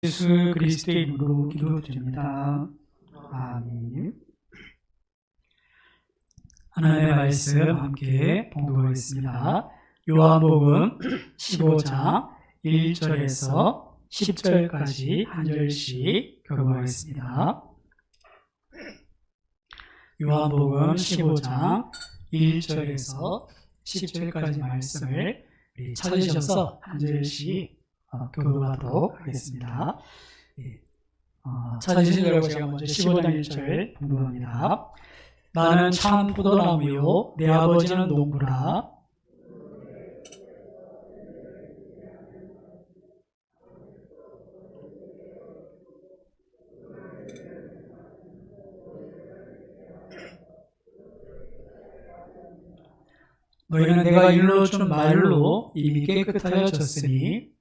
예수 그리스도의 이름으로 기도드립니다. 아멘. 하나님의 말씀 함께 봉독하겠습니다. 요한복음 15장 1절에서 10절까지 한 절씩 교독하겠습니다. 요한복음 15장 1절에서 10절까지 말씀을 찾으셔서 한 절씩 교독하도록 하겠습니다. 찾으시려고 제가 먼저 15장 1절 봉독합니다. 나는 참 포도나무요 내 아버지는 농부라. 너희는 내가 일러 준 말로 이미 깨끗하여졌으니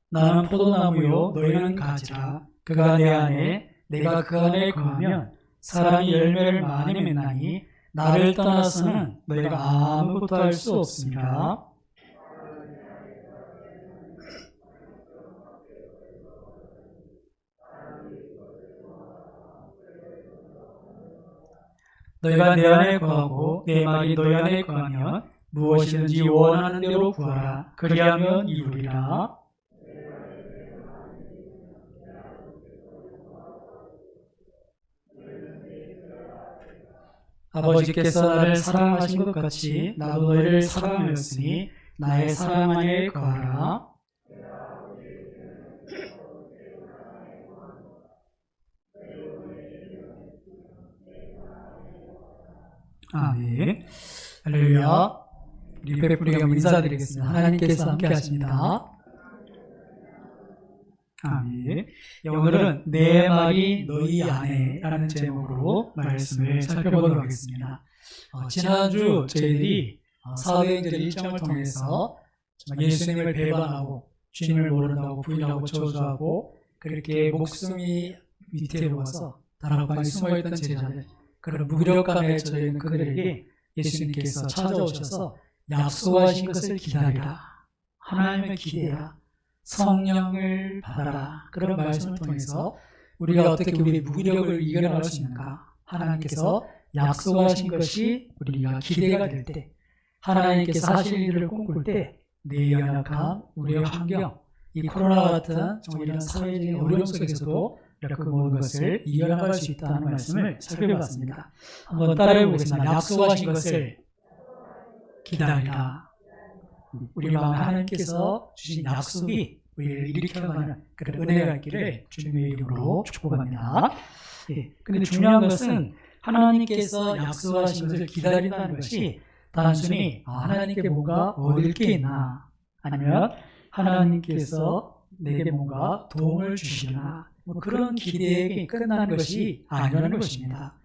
나는 포도나무요 너희는 가지라. 그가 내 안에 내가 그 안에 거하면 사람이 열매를 많이 맺나니 나를 떠나서는 너희가 아무것도 할 수 없습니다. 너희가 내 안에 거하고 내 말이 너희 안에 거하면 무엇이든지 원하는 대로 구하라. 그리하면 이루리라. 아버지께서 나를 사랑하신 것 같이 나도 너희를 사랑하였으니 나의 사랑 안에 거하라. 아멘. 할렐루야. 우리 베풀이가 인사드리겠습니다. 하나님께서 함께 하십니다. 아멘. 오늘은 내 말이 너희 안에 라는 제목으로 말씀을 살펴보도록 하겠습니다. 지난주 저희들이 사도행전 1장을 통해서 예수님을 배반하고 주님을 모른다고 부인하고 저주하고 그렇게 목숨이 위태로워서 다락방에 숨어있던 제자들, 그런 무기력감에 젖어있는 그들에게 예수님께서 찾아오셔서 약속하신 것을 기다리라, 하나님을 기대하라, 성령을 받아라, 그런 말씀을 통해서 우리가 어떻게 우리의 무기력을 이겨나갈 수 있는가, 하나님께서 약속하신 것이 우리가 기대가 될 때, 하나님께서 하실 일을 꿈꿀 때 내 연약함, 우리의 환경, 이 코로나 같은 정말 이런 사회적인 어려움 속에서도 그 모든 것을 이겨나갈 수 있다는 말씀을 살펴봤습니다. 한번 따라해 보겠습니다. 약속하신 것을 기다리라. 우리 마음에 하나님께서 주신 약속이 우리를 일으켜가는 그런 은혜가 있기를 주님의 이름으로 축복합니다. 근데 중요한 것은 하나님께서 약속하신 것을 기다린다는 것이 단순히 하나님께 뭔가 얻을 게 있나, 아니면 하나님께서 내게 뭔가 도움을 주시나, 그런 기대에 끝나는 것이 아니라는 것입니다.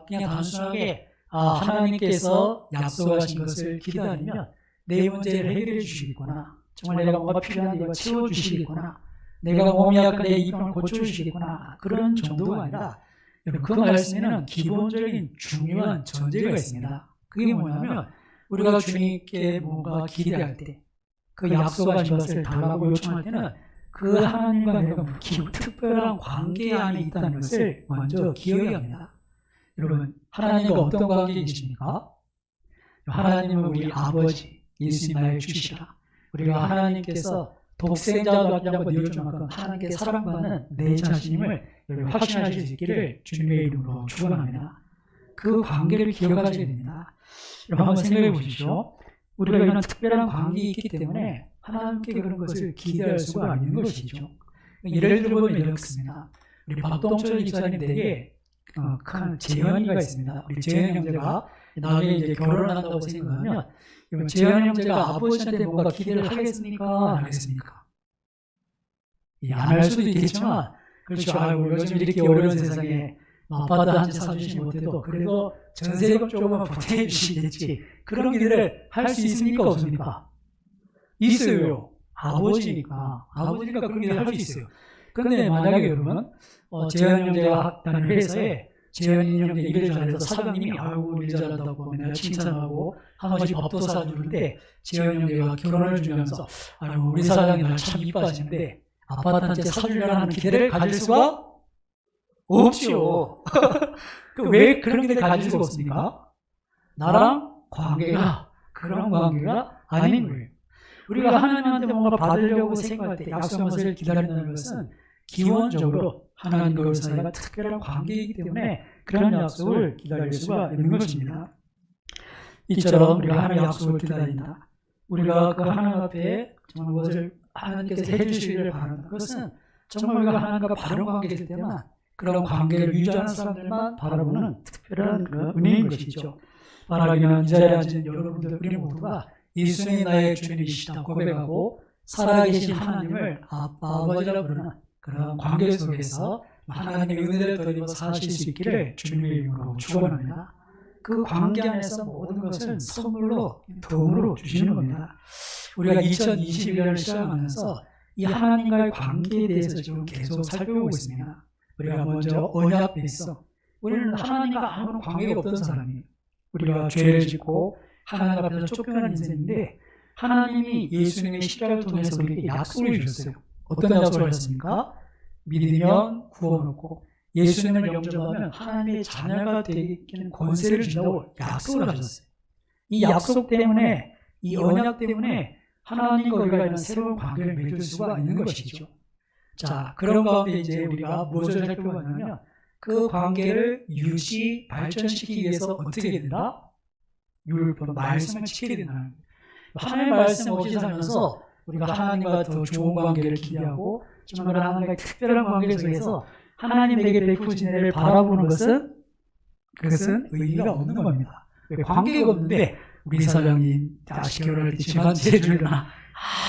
그냥 단순하게 하나님께서 약속하신 것을 기다리면 내 문제를 해결해 주시겠구나, 정말 내가 뭔가 필요한 이거 채워주시겠구나, 내가 몸이 약한 내 이병을 고쳐주시겠구나, 그런 정도가 아니라 그 말씀에는 기본적인 중요한 전제가 있습니다. 그게 뭐냐면 우리가 주님께 뭔가 기대할 때, 그 약속하신 것을 달라고 요청할 때는 그 하나님과 내가 특별한 관계 안에 있다는 것을 먼저 기억해야 합니다. 여러분, 하나님과 어떤 관계에 계십니까? 하나님은 우리 아버지, 예수님 나의 주시라. 우리가 하나님께서 독생자도 아니라고 이루어진 만큼 하나님께 사랑받는 내 자신임을 확신하실 수 있기를 주님의 이름으로 축원합니다. 그 관계를 기억하셔야 됩니다. 여러분, 한번 생각해 보십시오. 우리가 이런 특별한 관계에 있기 때문에 하나님께 그런 것을 기대할 수가 있는 것이죠. 예를 들어보면 이렇습니다. 우리 박동철 집사님에게 큰 재현이가 있습니다. 우리 재현 형제가 나중에 이제 결혼을 한다고 생각하면 재현 형제가 아버지한테 뭔가 기대를 하겠습니까? 안 하겠습니까? 안 할 수도 있겠지만, 그렇죠. 아이고, 요즘 이렇게 어려운 세상에 아파트 한 채 사주시지 못해도 그래도 전세금 조금은 보태해 주시겠지, 그런 기대를 할 수 있습니까? 없습니까? 있어요. 아버지니까 그런 기대를 할 수 있어요. 근데 만약에 여러분 재현 형제가 학다는 회사에 재현이 형제 일을 잘해서 사장님이 아이고 일 잘한다고 맨날 칭찬하고 한 가지 밥도 사주는데 재현 형제가 결혼을 주면서 아이고 우리 사장님 날 참 이뻐하시는데 아파트 한 채 사주려는 기대를 가질 수가 없지요. 왜 그런 기대를 가질 수가 없습니까? 나랑 관계가 그런 관계가 아닌 거예요. 우리가 하나님한테 뭔가 받으려고 생각할 때 약속한 것을 기다린다는 것은 기본적으로 하나님과 사이가 특별한 관계이기 때문에 그런 약속을 기다릴 수가 있는 것입니다. 이처럼 우리가 하나님의 약속을 기다린다. 우리가 그 하나님 앞에 정말 무엇을 하나님께서 해주시기를 바란다. 그것은 정말 우리가 하나님과 바른 관계일 때만 그런 관계를 유지하는 사람들만 바라보는 특별한 그 은혜인 것이죠. 바라기는 이 자리에 앉은 여러분들 우리 모두가 예수님이 나의 주님이시다 고백하고 살아계신 하나님을 아빠 아버지라 부르는 그런 관계 속에서 하나님의 은혜를 더입어 사실 수 있기를 주님의 이름으로 축원합니다. 그 관계 안에서 모든 것을 선물로 도움으로 주시는 겁니다. 우리가 2021년을 시작하면서 이 하나님과의 관계에 대해서 지금 계속 살펴보고 있습니다. 우리가 먼저 언약 백성, 우리는 하나님과 아무런 관계가 없던 사람이에요. 우리가 죄를 짓고 하나님 앞에서 쫓겨난 인생인데 하나님이 예수님의 십자가를 통해서 우리에게 약속을 주셨어요. 어떤 약속을 하셨습니까? 믿으면 구원 얻고 예수님을 영접하면 하나님의 자녀가 되는 권세를 준다고 약속을 하셨어요. 이 약속 때문에, 이 언약 때문에 하나님과 우리가 이런 새로운 관계를 맺을 수가 있는 것이죠. 자, 그런 가운데 이제 우리가 무엇을 살펴보냐면 그 관계를 유지, 발전시키기 위해서 어떻게 된다? 율법, 말씀을 지켜야 된다는 거예요. 하나님의 말씀 없이 살면서 우리가 하나님과 더 좋은 관계를 기대하고 정말 하나님과의 특별한 관계 속에서 하나님에게 베푸신 은혜를 바라보는 것은 그것은 의미가 없는 겁니다. 왜? 관계가 없는데 우리 사장님 다시 결혼할 때 집안채 주려나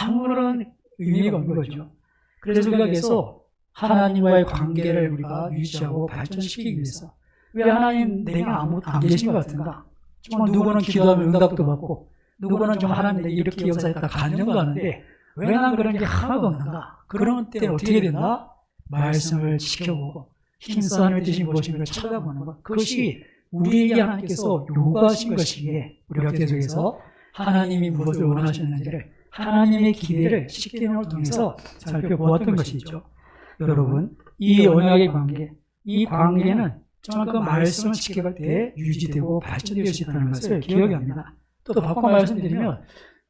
아무런 의미가 없는 거죠. 그래서 우리가 계속 하나님과의 관계를 우리가 유지하고 발전시키기 위해서 왜 하나님 내가 아무것도 안 계신 것 같은가? 정말 누구는 기도하면 응답도 받고 누구는 좀 하나님 내가 이렇게 역사했다 간증도 하는데 왜 난 그런 게 하나도 없는가? 그런 때는 어떻게 된다? 말씀을 지켜보고 힘써 하나님의 뜻이 무엇인가를 찾아보는 것. 그것이 우리에게 하나님께서 요구하신 것이기에 우리가 계속해서 하나님이 무엇을 원하셨는지를 하나님의 기대를 십계명을 통해서 살펴보았던 것이죠. 여러분, 이 언약의 관계, 이 관계는 정말 그 말씀을 지켜갈 때 유지되고 발전될 수 있다는 것을 기억해야 합니다. 또 바꿔 말씀드리면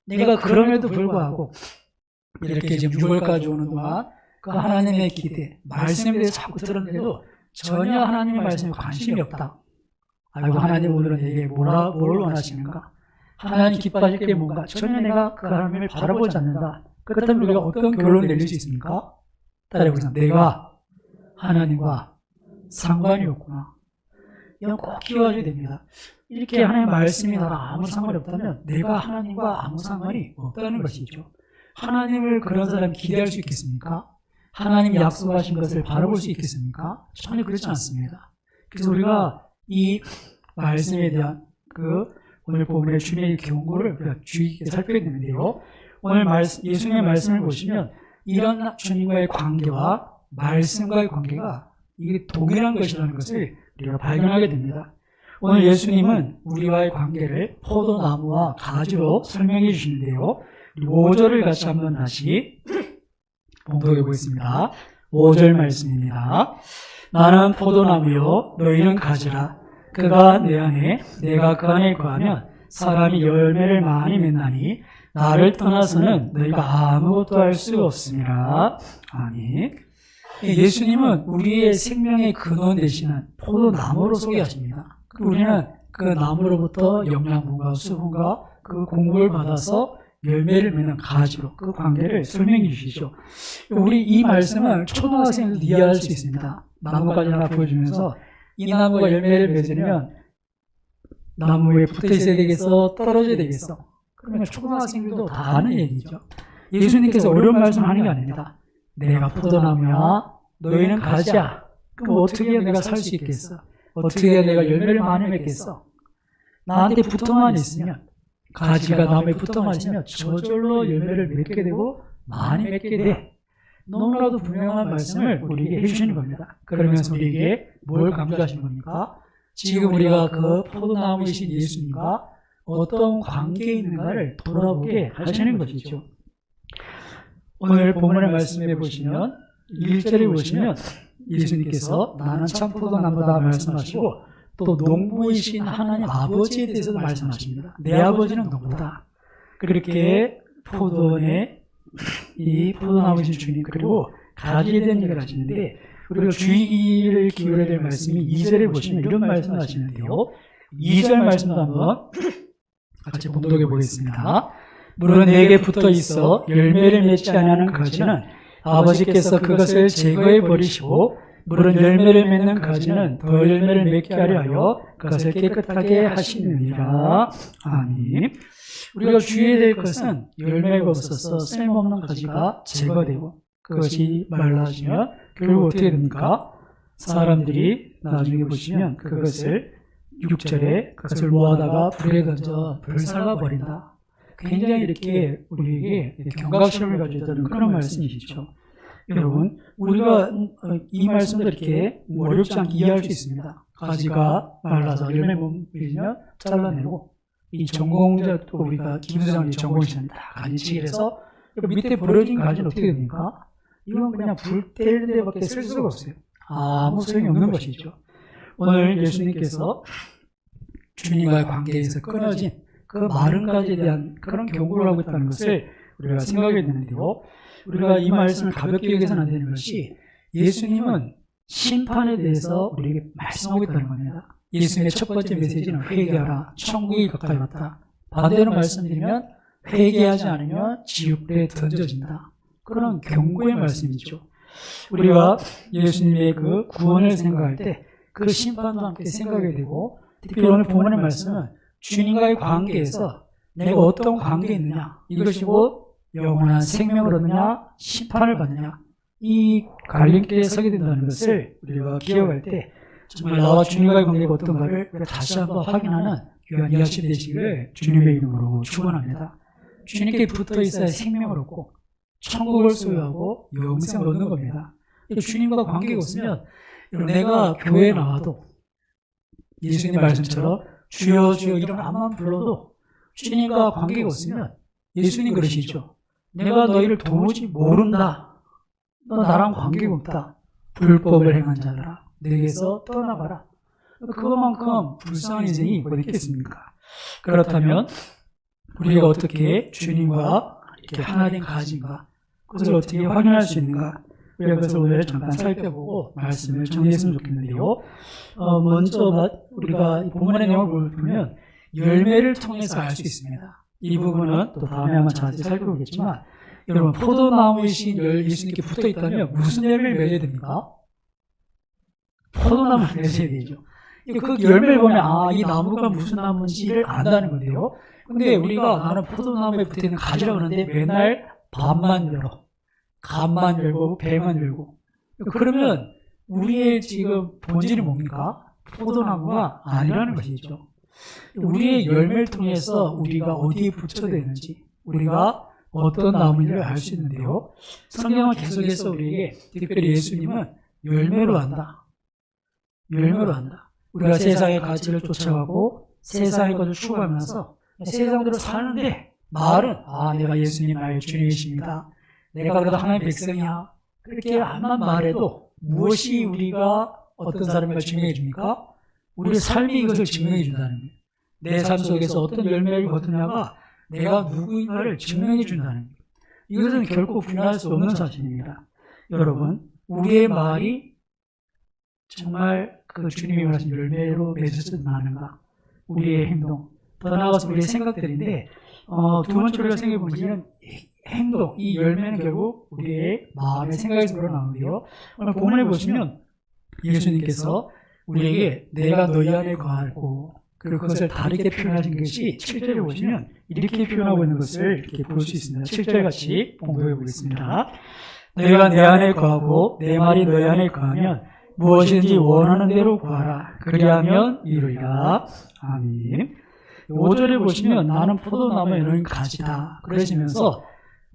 내가 그럼에도 불구하고 이렇게 지금 6월까지 오는 동안 그 하나님의 기대, 말씀에 대해서 자꾸 들었는데도 전혀 하나님의 말씀에 관심이 없다. 아이고 하나님 오늘은 내게 뭘 원하시는가? 하나님 기뻐하실 게 뭔가? 전혀 내가 그 하나님을 바라보지 않는다. 그렇다면 우리가 어떤 결론을 내릴 수 있습니까? 따라해보세요. 내가 하나님과 상관이 없구나. 이건 꼭 기억하셔야 됩니다. 이렇게 하나님의 말씀이 나랑 아무 상관이 없다면 내가 하나님과 아무 상관이 없다는 것이죠. 하나님을 그런 사람이 기대할 수 있겠습니까? 하나님이 약속하신 것을 바라볼 수 있겠습니까? 전혀 그렇지 않습니다. 그래서 우리가 이 말씀에 대한 오늘 본문의 주님의 경고를 우리가 주의 깊게 살펴야 되는데요. 오늘 예수님의 말씀을 보시면 이런 주님과의 관계와 말씀과의 관계가 이게 동일한 것이라는 것을 우리가 발견하게 됩니다. 오늘 예수님은 우리와의 관계를 포도나무와 가지로 설명해 주시는데요. 5절을 같이 한번 다시 봉독해 보겠습니다. 5절 말씀입니다. 나는 포도나무요 너희는 가지라. 그가 내 안에 내가 그 안에 거하면 사람이 열매를 많이 맺나니 나를 떠나서는 너희가 아무것도 할 수 없습니다. 아멘. 예수님은 우리의 생명의 근원 되시는 포도나무로 소개하십니다. 우리는 그 나무로부터 영양분과 수분과 그 공급을 받아서 열매를 맺는 가지로 그 관계를 설명해 주시죠. 우리 이 말씀을 초등학생도 이해할 수 있습니다. 나무까지 하나 보여주면서 이 나무가 열매를 맺으려면 나무에 붙어 있어야 되겠어? 떨어져야 되겠어? 그러면 초등학생들도 다 아는 얘기죠. 예수님께서 어려운 말씀 하는 게 아닙니다. 내가 포도나무야, 너희는 가지야. 그럼 어떻게 해야 내가 살 수 있겠어? 어떻게 해야 내가 열매를 많이 맺겠어? 나한테 붙어만 있으면, 가지가 나무에 붙어만 있으면 저절로 열매를 맺게 되고 많이 맺게 돼. 너무나도 분명한 말씀을 우리에게 해주시는 겁니다. 그러면서 우리에게 뭘 강조하시는 겁니까? 지금 우리가 그 포도나무이신 예수님과 어떤 관계에 있는가를 돌아보게 하시는 것이죠. 오늘 본문의 말씀에 보시면 1절에 보시면 예수님께서 나는 참 포도나무다 말씀하시고 또 농부이신 하나님 아버지에 대해서도 말씀하십니다. 내 아버지는 농부다. 그렇게 포도원에 이 포도나무이신 주님 그리고 가지에 대한 얘기를 하시는데 우리가 주의를 기울여야 될 말씀이 2절에 보시면 이런 말씀을 하시는데요. 2절 말씀도 한번 같이 봉독해 보겠습니다. 물은 내게 붙어 있어 열매를 맺지 않는 가지는 아버지께서 그것을 제거해 버리시고 물은 열매를 맺는 가지는 더 열매를 맺게 하려 하여 그것을 깨끗하게 하시느니라. 아멘. 우리가 주의해야 될 것은 열매가 없어서 쓸모없는 가지가 제거되고 그것이 말라지면 결국 어떻게 됩니까? 사람들이 나중에 보시면 그것을 6절에 그것을 모아다가 불에 던져 불살라 버린다. 굉장히 이렇게 우리에게 경각심을 가져다는 그런 말씀이시죠. 여러분, 우리가 이 말씀도 이렇게 어렵지 않게 이해할 수 있습니다. 가지가 말라서 열매 못 맺으면 잘라내고 이 전공자도 우리가 김수장님 전공이십니다. 가지치기를 해서 밑에 버려진 가지는 어떻게 됩니까? 이건 그냥 불 떼는 데밖에 쓸 수가 없어요. 아무 소용이 없는 것이죠. 오늘 예수님께서 주님과의 관계에서 끊어진 그 마른 가지에 대한 그런 경고를 하고 있다는 것을 우리가 생각해야 되는데요. 우리가 이 말씀을 가볍게 여기서는 안 되는 것이 예수님은 심판에 대해서 우리에게 말씀하고 있다는 겁니다. 예수님의 첫 번째 메시지는 회개하라, 천국이 가까이 왔다. 반대로 말씀드리면 회개하지 않으면 지옥불에 던져진다. 그런 경고의 말씀이죠. 우리가 예수님의 그 구원을 생각할 때 그 심판도 함께 생각해야 되고 특히 오늘 본문의 말씀은 주님과의 관계에서 내가 어떤 관계에 있느냐 이것이고 영원한 생명을 얻느냐 심판을 받느냐 이 갈림길에 서게 된다는 것을 우리가 기억할 때 정말 나와 주님과의 관계가 어떤가를 다시 한번 확인하는 귀한 이 아침 되시기를 주님의 이름으로 축원합니다. 주님께 붙어 있어야 생명을 얻고 천국을 소유하고 영생을 얻는 겁니다. 주님과 관계가 없으면 내가 교회에 나와도 예수님 말씀처럼 주여 주여 이런 암만 불러도 주님과 관계가 없으면 예수님 그러시죠. 내가 너희를 도무지 모른다. 너 나랑 관계가 없다. 불법을 행한 자들아 내게서 떠나가라. 그것만큼 불쌍한 인생이 어디 있겠습니까? 그렇다면 우리가 어떻게 주님과 이렇게 하나 된 가지인가 그것을 어떻게 확인할 수 있는가 우리가 그것을 오늘 잠깐 살펴보고 말씀을 정리했으면 좋겠는데요. 먼저 우리가 본문의 내용을 보면 열매를 통해서 알 수 있습니다. 이 부분은 또 다음에 한번 자세히 살펴보겠지만 여러분 포도나무이신 예수님께 붙어 있다면 무슨 열매를 맺어야 됩니까? 포도나무를 맺어야 되죠. 그 열매를 보면 이 나무가 무슨 나무인지를 안다는 건데요. 근데 우리가 나는 포도나무에 붙어 있는 가지라고 하는데 맨날 밥만 열어. 간만 열고 배만 열고 그러면 우리의 지금 본질이 뭡니까? 포도나무가 아니라는 것이죠. 우리의 열매를 통해서 우리가 어디에 붙여야 되는지 우리가 어떤 나무인지를 알 수 있는데요. 성경은 계속해서 우리에게 특별히 예수님은 열매로 한다. 열매로 한다. 우리가 세상의 가치를 쫓아가고 세상의 것을 추구하면서 세상대로 사는데 말은 내가 예수님 나의 주님이십니다. 내가 그래도 하나님의 백성이야. 그렇게 암만 말해도 무엇이 우리가 어떤 사람인가 증명해 줍니까? 우리의 삶이 이것을 증명해 준다는 거예요. 내 삶 속에서 어떤 열매를 거두냐가 내가 누구인가를 증명해 준다는 거예요. 이것은 결코 부인할 수 없는 사실입니다. 여러분, 우리의 말이 정말 그 주님이 말하신 열매로 맺어서 나는가? 우리의 행동, 더 나아가서 우리의 생각들인데 두 번째 우리가 생각해 보면 행동, 이 열매는 결국 우리의 마음의 생각에서 우러나오는데요. 오늘 본문에 보시면 예수님께서 우리에게 내가 너희 안에 거하고 그리고 그것을 다르게 표현하신 것이 7절에 보시면 이렇게 표현하고 있는 것을 이렇게 볼 수 있습니다. 7절 같이 봉독해 보겠습니다. 너희가 내 안에 거하고 내 말이 너희 안에 거하면 무엇인지 원하는 대로 구하라. 그리하면 이루리라. 아멘. 5절에 보시면 나는 포도나무에 너희는 가지다. 그러시면서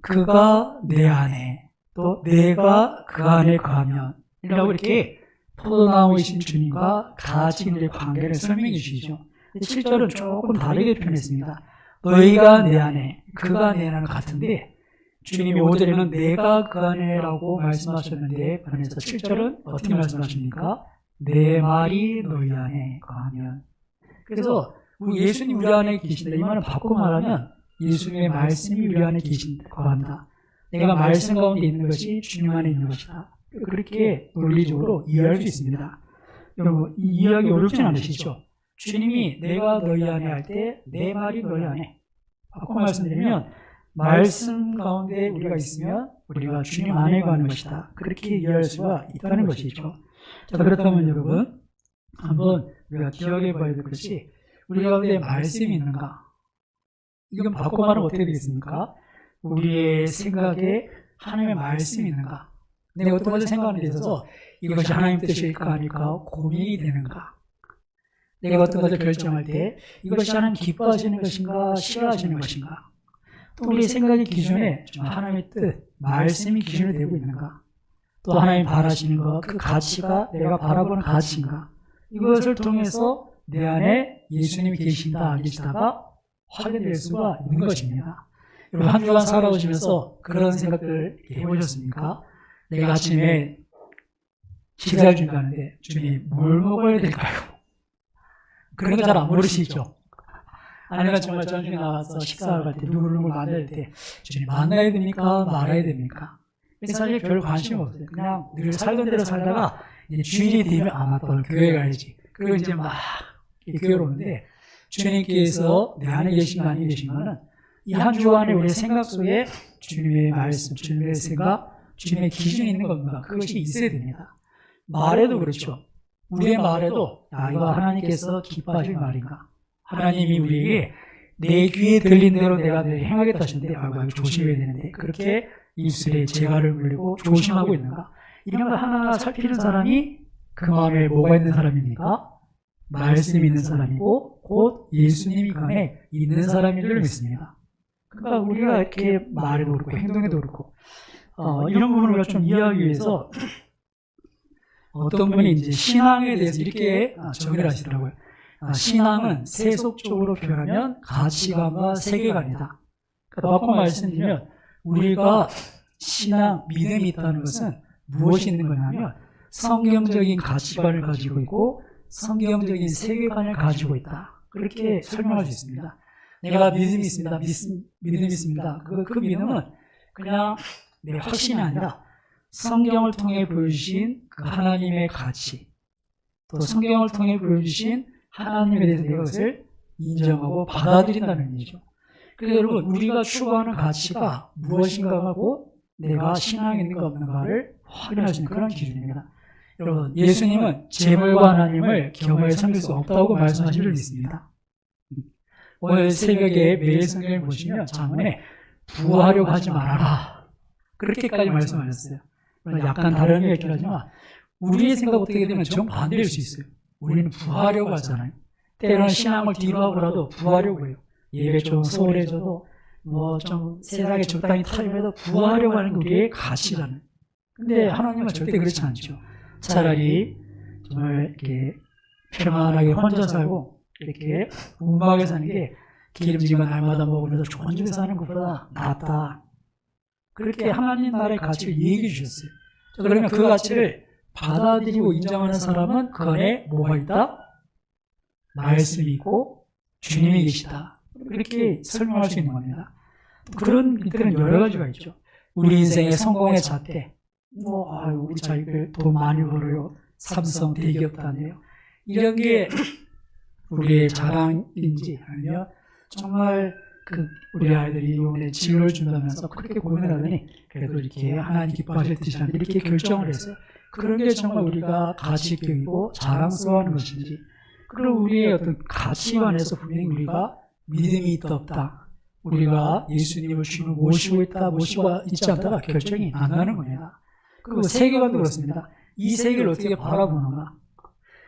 그가 내 안에 또 내가 그 안에 거하면 이라고 이렇게 포도나무이신 주님과 같이 우리의 관계를 설명해 주시죠. 7절은 조금 다르게 표현했습니다. 너희가 내 안에, 그가 내 안에 같은데 주님이 5절에는 내가 그 안에라고 말씀하셨는데 그래서 7절은 어떻게 말씀하십니까? 내 말이 너희 안에 거하면. 그래서 예수님 우리 안에 계신다. 이 말은 바꿔 말하면 예수님의 말씀이 우리 안에 거한다. 내가 말씀 가운데 있는 것이 주님 안에 있는 것이다. 그렇게 논리적으로 이해할 수 있습니다. 여러분, 이 이해하기 어렵진 않으시죠? 주님이 내가 너희 안에 할 때 내 말이 너희 안에. 바꿔 말씀드리면 말씀 가운데 우리가 있으면 우리가 주님 안에 가는 것이다. 그렇게 이해할 수가 있다는 것이죠. 자, 그렇다면 여러분 한번 우리가 기억해 봐야 될 것이 우리 가운데 말씀이 있는가? 이건 바꿔 말하면 어떻게 되겠습니까? 우리의 생각에 하나님의 말씀이 있는가? 내가 어떤 것을 생각하는 데 있어서 이것이 하나님 뜻일까 아닐까 고민이 되는가? 내가 어떤 것을 결정할 때 이것이 하나님 기뻐하시는 것인가 싫어하시는 것인가? 또 우리의 생각의 기준에 하나님의 뜻, 말씀이 기준이 되고 있는가? 또 하나님 바라시는 것, 그 가치가 내가 바라보는 가치인가? 이것을 통해서 내 안에 예수님이 계신다 안 계시다가 확인될 수가 있는 것입니다. 여러분 한 주간 살아오시면서 그런 생각들 해보셨습니까? 내가 아침에 식사를 준비하는데 주님 뭘 먹어야 될까요? 그런 거 잘 안 모르시죠? 아내가 정말 전주에 나와서 식사를 할 때 누구를 만날 때 주님 만나야 됩니까? 말아야 됩니까? 사실 별 관심 없어요. 그냥 늘 살던 대로 살다가 이제 주일이 되면 맞다 오늘 교회 가야지. 그리고 이제 막 교회로 오는데 주님께서 내 안에 계신가 아니 계신가는 이 한 주간에 우리의 생각 속에 주님의 말씀, 주님의 생각, 주님의 기준이 있는 겁니다. 그것이 있어야 됩니다. 말에도 그렇죠. 우리의 말에도 이거 하나님께서 기뻐하실 말인가? 하나님이 우리에게 내 귀에 들린 대로 내가 행하겠다 하시는데 이거 조심해야 되는데 그렇게 입술에 재갈을 물리고 조심하고 있는가? 이런 걸 하나하나 살피는 사람이 그 마음에 뭐가 있는 사람입니까? 말씀이 있는 사람이고 곧 예수님이 그 안에 있는 사람인 줄 믿습니다. 그러니까 우리가 이렇게 말에도 그렇고 행동에도 그렇고 이런 부분을 좀 이해하기 위해서 어떤 분이 이제 신앙에 대해서 이렇게 정의를 하시더라고요. 신앙은 세속적으로 표현하면 가치관과 세계관이다. 그러니까 바꿔 말씀드리면 우리가 신앙, 믿음이 있다는 것은 무엇이 있는 거냐면 성경적인 가치관을 가지고 있고 성경적인 세계관을 가지고 있다. 그렇게 설명할 수 있습니다. 내가 믿음이 있습니다. 믿음이 있습니다. 그 믿음은 그냥 내 확신이 아니라 성경을 통해 보여주신 그 하나님의 가치, 또 성경을 통해 보여주신 하나님에 대해서 이것을 인정하고 받아들인다는 얘기죠. 그래서 여러분 우리가 추구하는 가치가 무엇인가 하고 내가 신앙에 있는가 없는가를 확인할 수 있는 그런 기준입니다. 여러분 예수님은 재물과 하나님을 겸하여 섬길 수 없다고 말씀하신 적이 있습니다. 오늘 새벽에 매일 성경을 보시면 장문에 부하려고 하지 말아라 그렇게까지 말씀하셨어요. 약간 다른 의미가 있긴 하지만 우리의 생각 어떻게 되면 정반대일 수 있어요. 우리는 부하려고 하잖아요. 때로는 신앙을 뒤로 하고라도 부하려고 해요. 예배 좀 소홀해져도 좀 세상에 적당히 타협해도 부하려고 하는 게 우리의 가치잖아요. 근데 하나님은 절대 그렇지 않죠. 차라리 정말 이렇게 평안하게 혼자 살고 이렇게 우마하게 사는 게 기름진 거 날마다 먹으면서 좋은 집에 사는 것보다 낫다. 그렇게 하나님 나라의 가치를 얘기해 주셨어요. 그러면 그 가치를 받아들이고 인정하는 사람은 그 안에 뭐가 있다? 말씀이 있고 주님이 계시다. 그렇게 설명할 수 있는 겁니다. 그런 밑에는 여러 가지가 있죠. 우리 인생의 성공의 잣대, 우리 자기들 돈 많이 벌어요. 삼성 대기업 다녀요. 이런 게 우리의 자랑인지 아니면 정말 우리 아이들이 이번에 진로를 준다면서 그렇게 고민하더니 그래도 이렇게 하나님 기뻐하실 뜻이 아닌데 이렇게 결정을 했어요. 그런 게 정말 우리가 가치격이고 자랑스러워하는 것인지 그리고 우리의 어떤 가치관에서 분명히 우리가 믿음이 있다 없다 우리가 예수님을 주님을 모시고 있다 모시고 있지 않다가 결정이 안 나는 겁니다. 그리고 세계관도 그렇습니다. 이 세계를 어떻게 바라보는가.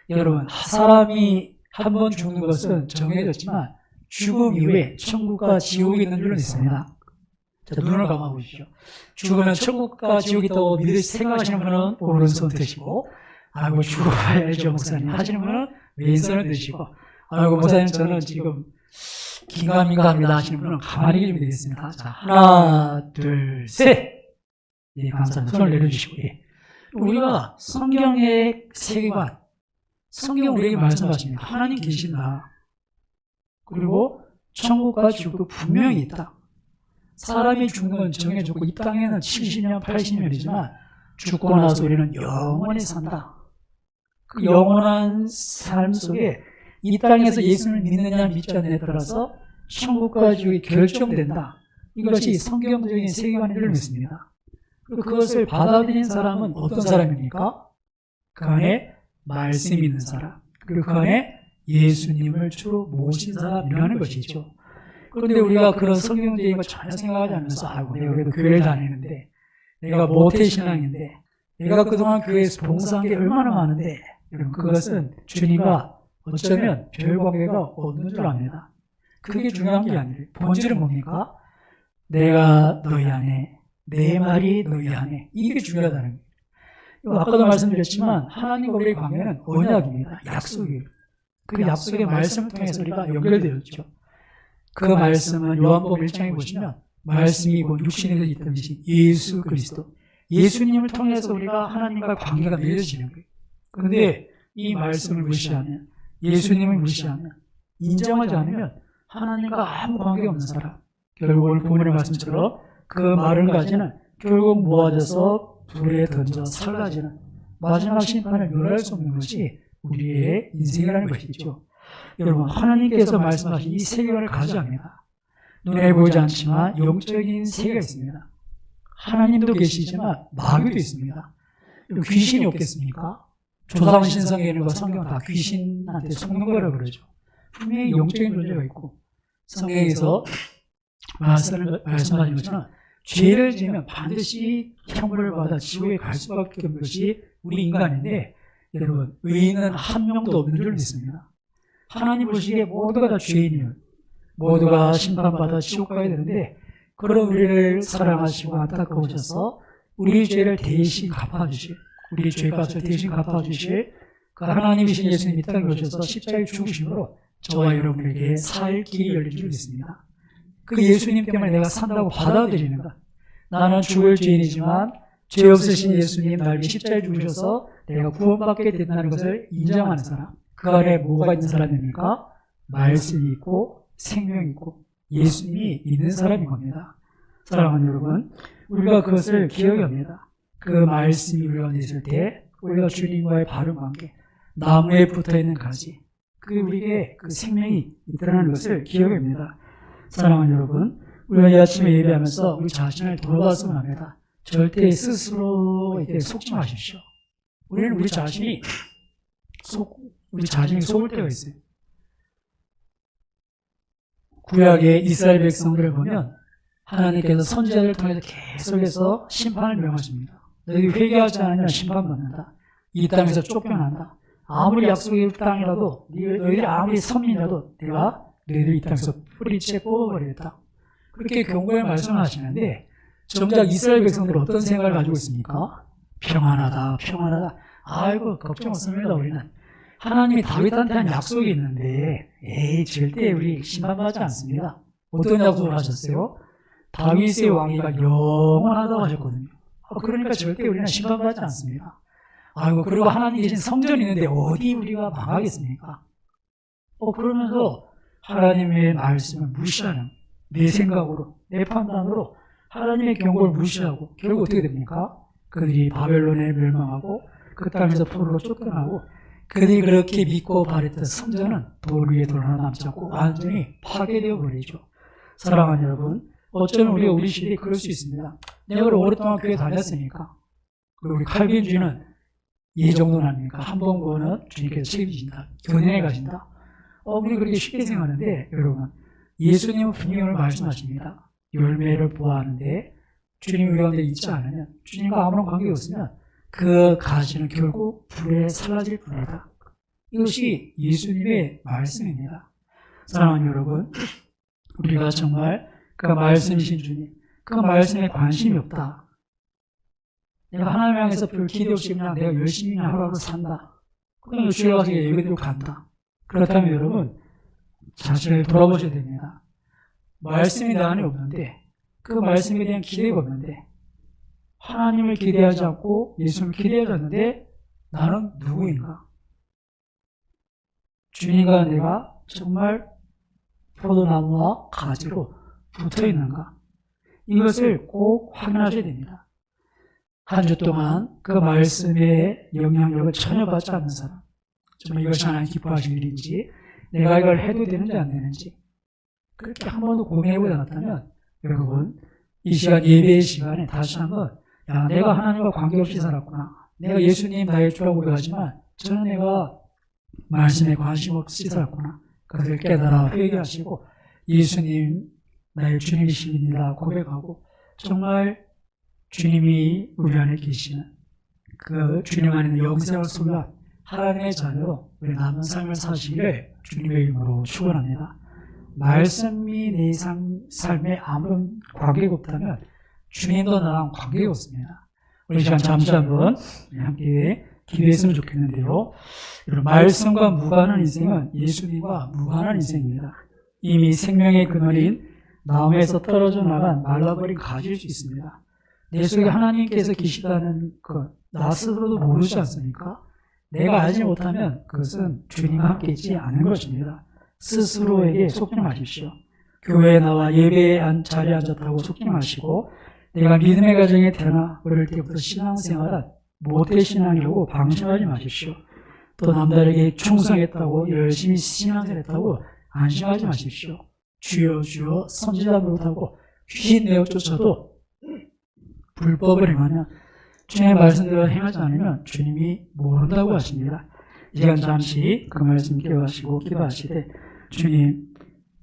여러분 사람이 한 번 죽는 것은 정해졌지만 죽음 이후에 천국과 지옥이 있는 줄은 있습니다. 자, 눈을 감아보시죠. 죽으면 천국과 지옥이 더 믿으시 생각하시는 분은 오른손 드시고, 아이고, 죽어봐야죠, 목사님. 하시는 분은 왼손을 드시고, 아이고, 목사님, 저는 지금 긴가민가 합니다 하시는 분은 가만히 계시면 되겠습니다. 자, 하나, 둘, 셋! 예, 감사합니다. 손을 내려주시고, 예. 우리가 성경의 세계관, 성경 우리에게 말씀하십니다. 하나님 계신다. 그리고 천국과 지옥도 분명히 있다. 사람이 죽는 건 정해졌고 이 땅에는 70년, 80년이지만 죽고 나서 우리는 영원히 산다. 그 영원한 삶 속에 이 땅에서 예수를 믿느냐 믿지 않느냐에 따라서 천국과 지옥이 결정된다. 이것이 성경적인 세계관을 믿습니다. 그것을 받아들인 사람은 어떤 사람입니까? 그 안에 말씀이 있는 사람, 그리고 그 안에 예수님을 주로 모신 사람이라는 것이죠. 그런데 우리가 그런 성경적인 걸 전혀 생각하지 않으면서 아이고 내가 그래도 교회를 다니는데 내가 모태신앙인데 내가 그동안 교회에서 봉사한 게 얼마나 많은데 여러분 그것은 주님과 어쩌면 별 관계가 없는 줄 압니다. 그게 중요한 게 아니에요. 본질은 뭡니까? 내가 너희 안에, 내 말이 너희 안에, 이게 중요하다는 거예요. 아까도 말씀드렸지만 하나님과 우리의 관계는 언약입니다. 약속이에요. 그 약속의 말씀을 통해서 우리가 연결되었죠. 그 말씀은 요한복음 1장에 보시면 말씀이 곧 육신에 있던 것이 예수 그리스도, 예수님을 통해서 우리가 하나님과 관계가 맺어지는 거예요. 그런데 이 말씀을 무시하면, 예수님을 무시하면, 인정하지 않으면 하나님과 아무 관계가 없는 사람, 결국 오늘 본문의 말씀처럼 그 마른 가지는 결국 모아져서 불에 던져 살라지는 마지막 심판을 면할 수 없는 것이 우리의 인생이라는 것이죠. 여러분, 하나님께서 말씀하신 이 세계관을 가져갑니다. 눈에 보이지 않지만 영적인 세계가 있습니다. 하나님도 계시지만 마귀도 있습니다. 귀신이 없겠습니까? 조상신성에는 성경 다 귀신한테 속는 거라고 그러죠. 분명히 영적인 존재가 있고 성경에서 말씀하신 것처럼 죄를 지으면 반드시 형벌을 받아 지옥에 갈 수밖에 없는 것이 우리 인간인데 여러분 의인은 한 명도 없는 줄 믿습니다. 하나님 보시기에 모두가 다 죄인이에요. 모두가 심판받아 지옥 가야 되는데 그런 우리를 사랑하시고 안타까우셔서 우리 죄를 대신 갚아주실, 우리 죄값을 대신 갚아주실 그 하나님이신 예수님이 이 땅에 오셔서 십자가에 죽으심으로 저와 여러분에게 살 길이 열린 줄 믿습니다. 그 예수님 때문에 내가 산다고 받아들이는 것. 나는 죽을 죄인이지만 죄 없으신 예수님 날 위해 십자가에 죽으셔서 내가 구원받게 된다는 것을 인정하는 사람. 그 안에 뭐가 있는 사람입니까? 말씀이 있고 생명이 있고 예수님이 있는 사람인 겁니다. 사랑하는 여러분, 우리가 그것을 기억해야 합니다. 그 말씀이 우리 가운데 있을 때 우리가 주님과의 바른 관계, 나무에 붙어있는 가지, 그 우리에게 그 생명이 있다는 것을 기억해야 합니다. 사랑하는 여러분, 우리가 이 아침에 예배하면서 우리 자신을 돌아봤으면 합니다. 절대 스스로 이렇게 속지 마십시오. 우리는 우리 자신이 속을 때가 있어요. 구약의 이스라엘 백성들을 보면 하나님께서 선지자들을 통해서 계속해서 심판을 명하십니다. 너희 회개하지 않으면 심판받는다. 이 땅에서 쫓겨난다. 아무리 약속의 땅이라도 너희들이 아무리 선민이라도 내가 너희들 이 땅에서 뿌리채 뽑아버리겠다. 그렇게 경고의 말씀을 하시는데 정작 이스라엘 백성들은 어떤 생각을 가지고 있습니까? 평안하다, 평안하다. 아이고 걱정 없습니다. 우리는 하나님이 다윗한테 한 약속이 있는데 절대 우리 심판받지 않습니다. 어떤 약속을 하셨어요? 다윗의 왕위가 영원하다고 하셨거든요. 그러니까 절대 우리는 심판받지 않습니다. 아이고 그리고 하나님 계신 성전이 있는데 어디 우리가 망하겠습니까? 그러면서 하나님의 말씀을 무시하는 내 생각으로, 내 판단으로 하나님의 경고를 무시하고 결국 어떻게 됩니까? 그들이 바벨론에 멸망하고 그 땅에서 포로로 쫓겨나고 그들이 그렇게 믿고 바랬던 성전은 돌 위에 돌 하나 남지 않고 완전히 파괴되어 버리죠. 사랑하는 여러분, 어쩌면 우리가 우리 시대에 그럴 수 있습니다. 내가 오랫동안 교회 다녔으니까. 그리고 우리 칼빈주의는 이 정도는 아닙니까? 한 번 구원은 주님께서 책임지신다. 견인해 가신다. 우리 그렇게 쉽게 생각하는데 여러분, 예수님은 분명히 말씀하십니다. 열매를 보아하는데 주님이 우리 가운데 있지 않으면, 주님과 아무런 관계가 없으면 그 가지는 결국 불에 살라질 뿐이다. 이것이 예수님의 말씀입니다. 사랑하는 여러분, 우리가 정말 그 말씀이신 주님, 그 말씀에 관심이 없다. 내가 하나님 향해서 별 기대 없이 그냥 내가 열심히 그냥 하루하루 산다. 그냥 주일 가서 예배드리고 간다. 그렇다면 여러분 자신을 돌아보셔야 됩니다. 말씀이 내 안에 없는데 그 말씀에 대한 기대가 없는데 하나님을 기대하지 않고 예수님을 기대하지 않는데 나는 누구인가? 주님과 내가 정말 포도나무와 가지로 붙어 있는가? 이것을 꼭 확인하셔야 됩니다. 한 주 동안 그 말씀의 영향력을 전혀 받지 않는 사람, 정말 이것이 하나님 기뻐하시는 일인지, 내가 이걸 해도 되는지 안 되는지, 그렇게 한 번도 고민해보지 않았다면, 여러분, 이 시간 예배의 시간에 다시 한번, 야, 내가 하나님과 관계없이 살았구나. 내가 예수님 나의 주라고 고백하지만, 저는 내가 말씀에 관심 없이 살았구나. 그것을 깨달아 회개하시고, 예수님, 나의 주님이십니다. 고백하고, 정말 주님이 우리 안에 계시는 그 주님 안에 영생을 소유한 하나님의 자녀로 우리 남은 삶을 사시기를 주님의 이름으로 축원합니다. 말씀이 내 삶에 아무런 관계가 없다면 주님도 나랑 관계가 없습니다. 우리 시간 잠시 한번 함께 기도했으면 좋겠는데요. 여러분, 말씀과 무관한 인생은 예수님과 무관한 인생입니다. 이미 생명의 근원인 마음에서 떨어져 나간 말라버린 가지일 수 있습니다. 내 속에 하나님께서 계시다는 것, 나 스스로도 모르지 않습니까? 내가 알지 못하면 그것은 주님과 함께 있지 않은 것입니다. 스스로에게 속지 마십시오. 교회에 나와 예배에 자리에 앉았다고 속지 마시고, 내가 믿음의 가정에 태어나 어릴 때부터 신앙생활은 모태신앙이라고 방심하지 마십시오. 또 남들에게 충성했다고 열심히 신앙생활했다고 안심하지 마십시오. 주여 주여 선지자 노릇하고 귀신 내어 쫓아도 불법을 행하면, 주님의 말씀대로 행하지 않으면 주님이 모른다고 하십니다. 이 시간 잠시 그 말씀 기억하시고 기도하시되, 주님,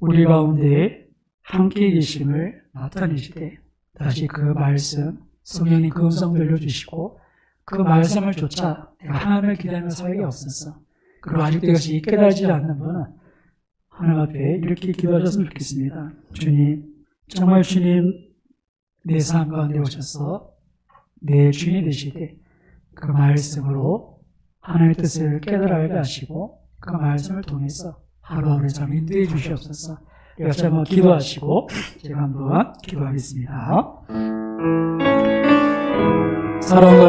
우리 가운데 함께 계심을 나타내시되 다시 그 말씀, 성령님 그 음성 들려주시고 그 말씀을 쫓아 내가 하나님을 기다리는 사역이 없었어. 그리고 아직도 이것이 깨달지 않는 분은 하나님 앞에 이렇게 기도하셨으면 좋겠습니다. 주님, 정말 주님 내 삶 가운데 오셔서 내 주인이 되시되 그 말씀으로 하나님의 뜻을 깨달아 알게 하시고 그 말씀을 통해서 하루하루의 삶을 인도해 주시옵소서. 여기서 한번 기도하시고 제가 한번 기도하겠습니다. 사랑과